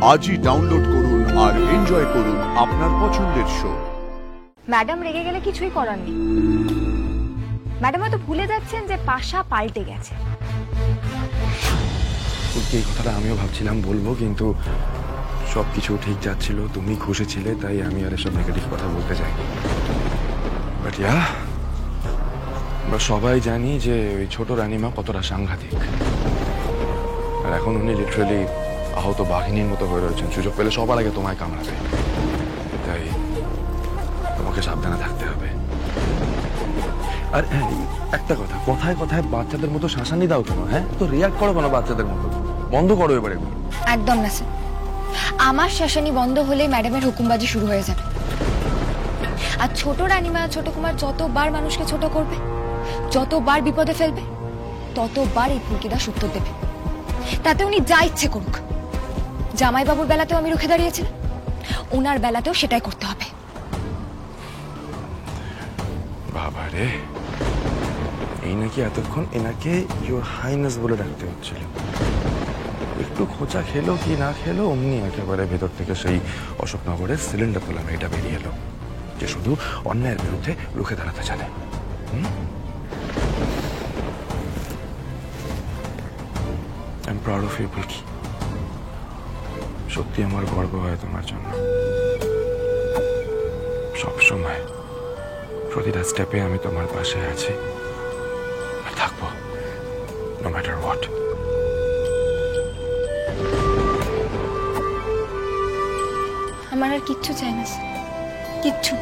আজই ডাউনলোড করুন আর এনজয় করুন আপনার পছন্দের শো। ম্যাডাম রেগে গেলে কিছুই করার নেই। ম্যাডাম হয়তো ভুলে যাচ্ছেন যে পাশা পাল্টে গেছে। এই কথাটা আমিও ভাবছিলাম বলবো, কিন্তু সবকিছু ঠিক যাচ্ছিল, তুমি খুশি ছিলে, তাই আমি আর এসব নেগেটিভ কথা বলতে চাই। বাট ইয়া, আমরা সবাই জানি যে ওই ছোট রানীমা কতটা সাংঘাতিক, আর এখন উনি লিটারালি আহত বাহিনীর মতো হয়ে রয়েছেন। সুযোগ পেলে সবার আগে তোমায় কামড়াবে, তাই তোমাকে সাবধানে থাকতে হবে। আর একটা কথা, কথায় কথায় বাচ্চাদের মতো শাসানি দাও কেন? হ্যাঁ, তো রিয়াক্ট করো কেন বাচ্চাদের মতো? বন্ধ করো এবার এগুলো। একদম না স্যার, আমার শাসানি বন্ধ হলেই ম্যাডামের হুকুমবাজি শুরু হয়ে যাবে। আর ছোট রানীমা, ছোট কুমার যতবার মানুষকে ছোট করবে, যতবার বিপদে ফেলবে, ততবার এই ফুলকিদাস উত্তর দেবে। তাতে উনি যা ইচ্ছে করুক। জামাইবাবুর বেলাতেও আমি রুখে দাঁড়িয়েছিলাম, ওনার বেলাতেও সেটাই করতে হবে। বাবারে, এই নাকি এতক্ষণ এনাকে ইউর হাইনেস বলে ডাকতে হচ্ছিল। একটু খোঁচা খেলো কি না খেলো, অমনি একেবারে ভেতর থেকে সেই অশোকনগরের সিলিন্ডার তোলা মেয়েটা বেরিয়ে এলো, যে শুধু অন্যায়ের বিরুদ্ধে রুখে দাঁড়াতে জানে। I am proud of you Phulki. সত্যি আমার গর্ব হয় তোমার জন্য। সবসময় প্রতিটা স্টেপে আমি তোমার পাশে আছি আর থাকবো, নো ম্যাটার হোয়াট। আমার আর কিচ্ছু চাই না স্যার, কিচ্ছু।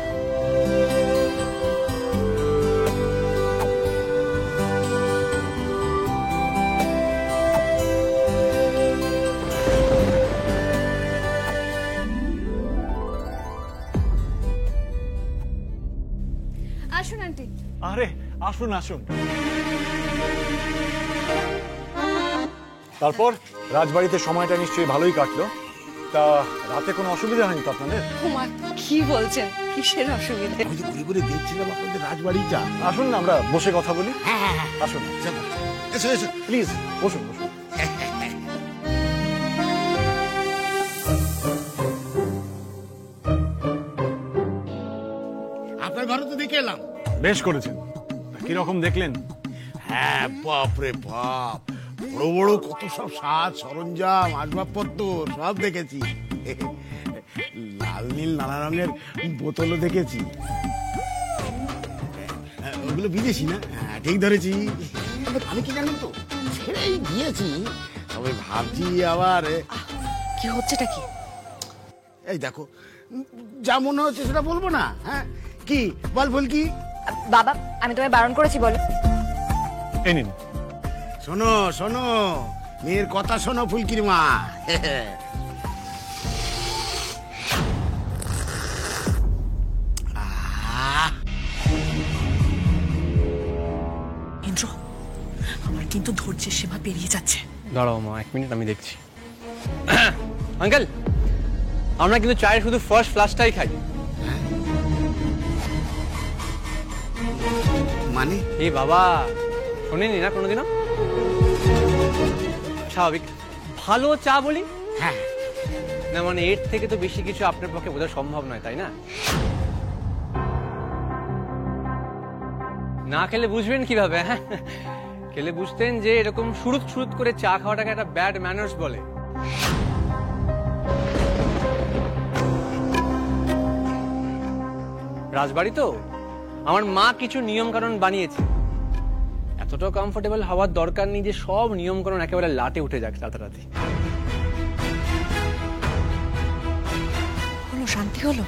আসুন আন্টি। আরে আসুন আসুন। তারপর রাজবাড়িতে সময়টা নিশ্চয়ই ভালোই কাটলো। তা রাতে কোনো অসুবিধা হয়নি তো আপনাদের? কি বলছেন, কিসের অসুবিধা? আমি তো ঘুরে ঘুরে দেখছিলাম আপনাদের রাজবাড়িটা। আসুন না আমরা বসে কথা বলি। আসুন, এসো এসো। প্লিজ বসুন বসুন। আপনার ঘরে তো দেখে এলাম। বেশ করেছেন। কিরকম দেখলেন? হ্যাঁ, বাপ রে বাপ, বড় বড় কত সব সাজ সরঞ্জাম, আসবাবপত্র সব দেখেছি। লাল নীল নানা রঙের বোতলও দেখেছি। ওগুলো বিদেশি না? হ্যাঁ, ঠিক ধরেছি। আমি কি জানেন তো, ছেড়েই দিয়েছি। তবে ভাবছি আবার কি হচ্ছেটা কি? এই দেখো, যা মনে হচ্ছে সেটা বলবো না। হ্যাঁ, কি বল ফুলকি? বাবা, আমি তোমায় বারণ করেছি বলো। এই নিন। শোনো শোনো, মেয়ের কথা শোনো ফুলকির মা। ইন্দ্র, আমার কিন্তু ধৈর্যের সীমা পেরিয়ে যাচ্ছে। দাঁড়াও মা, 1 মিনিট, আমি দেখছি। আঙ্কেল, আমরা কিন্তু চায়ের শুধু ফার্স্ট ফ্লাশটাই খাই। মানে? এই বাবা, শোনেনি না কোনোদিনও? স্বাভাবিক, ভালো চা বলি। হ্যাঁ, না মানে এর থেকে তো বেশি কিছু আপনার পক্ষে বোঝা সম্ভব নয়, তাই না? না খেলে বুঝবেন কিভাবে? হ্যাঁ, খেলে বুঝতেন যে এরকম শুরুত শুরুত করে চা খাওয়াটাকে একটা ব্যাড ম্যানার্স বলে। রাজবাড়ি তো, আমার মা কিছু নিয়ম কানুন বানিয়েছে। এতটাও কমফোর্টেবল হওয়ার দরকার নেই যে সব নিয়ম কানুন একেবারে লাটে উঠে যাক রাতারাতি। হলো, শান্তি হলো।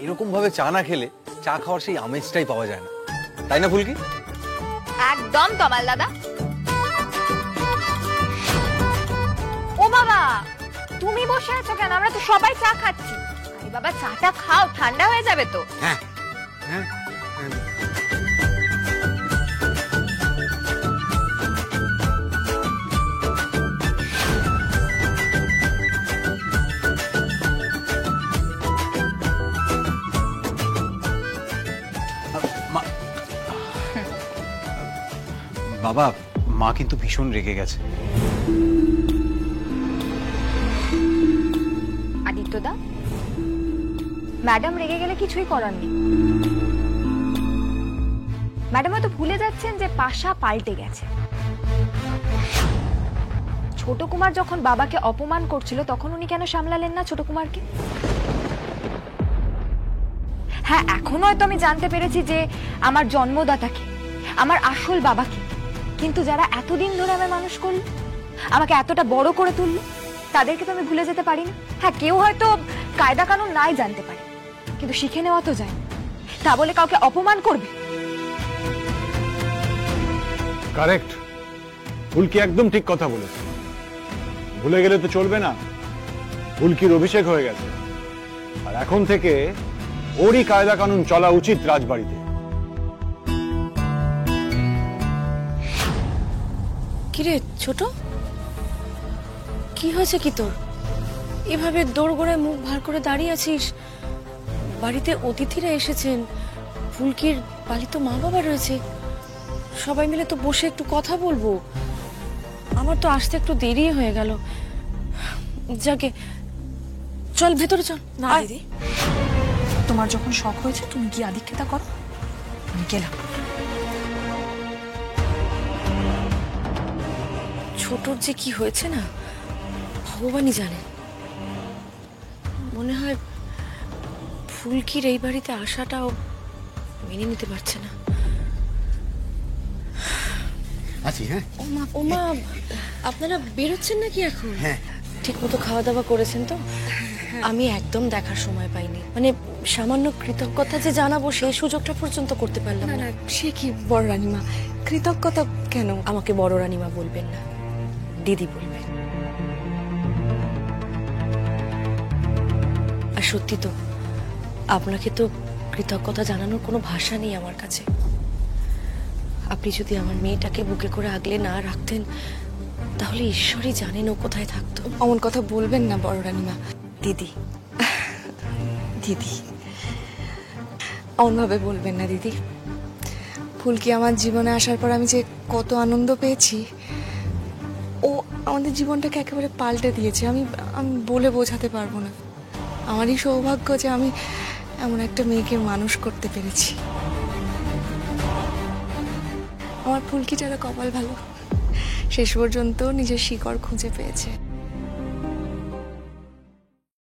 এরকম ভাবে চা না খেলে চা খাওয়ার সেই আমেজটাই পাওয়া যায় না, তাই না ফুলকি? একদম তমাল দাদা, বাবা, তুমি বসে আছো কেন? আমরা তো সবাই চা খাচ্ছি। আরে বাবা, চাটা খাও, ঠান্ডা হয়ে যাবে তো। হ্যাঁ হ্যাঁ বাবা, মা কিন্তু ভীষণ রেগে গেছে। আদিত্যদা, ম্যাডাম রেগে গেলে কিছুই করার নেই। ম্যাডাম হয়তো ভুলে যাচ্ছেন যে পাশা পাল্টে গেছে। ছোট কুমার যখন বাবাকে অপমান করছিল তখন উনি কেন সামলালেন না ছোট কুমারকে? হ্যাঁ, এখনো হয়তো আমি জানতে পেরেছি যে আমার জন্মদাতাকে, আমার আসল বাবাকে, কিন্তু যারা এতদিন ধরে আমার মানুষ করলো, আমাকে এতটা বড় করে তুললো, তাদেরকে তো আমি ভুলে যেতে পারি না। হ্যাঁ, কেউ হয়তো কায়দা কানুন নাই জানতে পারে, কিন্তু শিখে নেওয়া তো যায়। তা বলে কাউকে অপমান করবে? কারেক্ট, ফুলকি একদম ঠিক কথা বলেছে। ভুলে গেলে তো চলবে না, ফুলকির অভিষেক হয়ে গেছে, আর এখন থেকে ওরই কায়দা কানুন চলা উচিত রাজবাড়িতে। কিরে ছোট, কি হয়েছে কি তোর? এভাবে দৌড় গোড়ায় মুখ ভার করে দাঁড়িয়ে আছিস? বাড়িতে অতিথিরা এসেছেন, ফুলকির পালিত মা বাবা রয়েছে, সবাই মিলে তো বসে একটু কথা বলবো। আমার তো আসতে একটু দেরি হয়ে গেল। যাকে চল ভেতরে চল। না দিদি, তোমার যখন শখ হয়েছে তুমি কি আদিক্ষেতা করো, আমি গেলাম। ছোটর যে কি হয়েছে না, ভগবানই জানেন। মনে হয় ফুলকির এই বাড়িতে আসাটাও মেনে নিতে পারছে না। আছি। হ্যাঁ ওমা, আপনারা বেরোচ্ছেন নাকি এখন? হ্যাঁ। ঠিক মতো খাওয়া দাওয়া করেছেন তো? আমি একদম দেখার সময় পাইনি, মানে সামান্য কৃতজ্ঞতা যে জানাবো সেই সুযোগটা পর্যন্ত করতে পারলাম না। সে কি বড় রানীমা, কৃতজ্ঞতা কেন? আমাকে বড় রানীমা বলবেন না, দিদি বলবেন। আর সত্যি তো, আপনাকে তো কৃতজ্ঞতা জানানোর কোনো ভাষা নেই আমার কাছে। আপনি যদি আমার মেয়েটাকে বুকে করে আগলে না রাখতেন, তাহলে ঈশ্বরই জানেন ও কোথায় থাকতো। অমন কথা বলবেন না বড় রানীমা। দিদি, দিদি, অমন ভাবে বলবেন না দিদি। ফুলকি আমার জীবনে আসার পর আমি যে কত আনন্দ পেয়েছি, ও আমাদের জীবনটাকে একেবারে পাল্টে দিয়েছে। আমি বলে বোঝাতে পারবো না। আমারই সৌভাগ্য যে আমি এমন একটা মেয়েকে মানুষ করতে পেরেছি। আমার ফুলকি যারা কপাল ভালো, শেষ পর্যন্ত নিজের শিকড় খুঁজে পেয়েছে।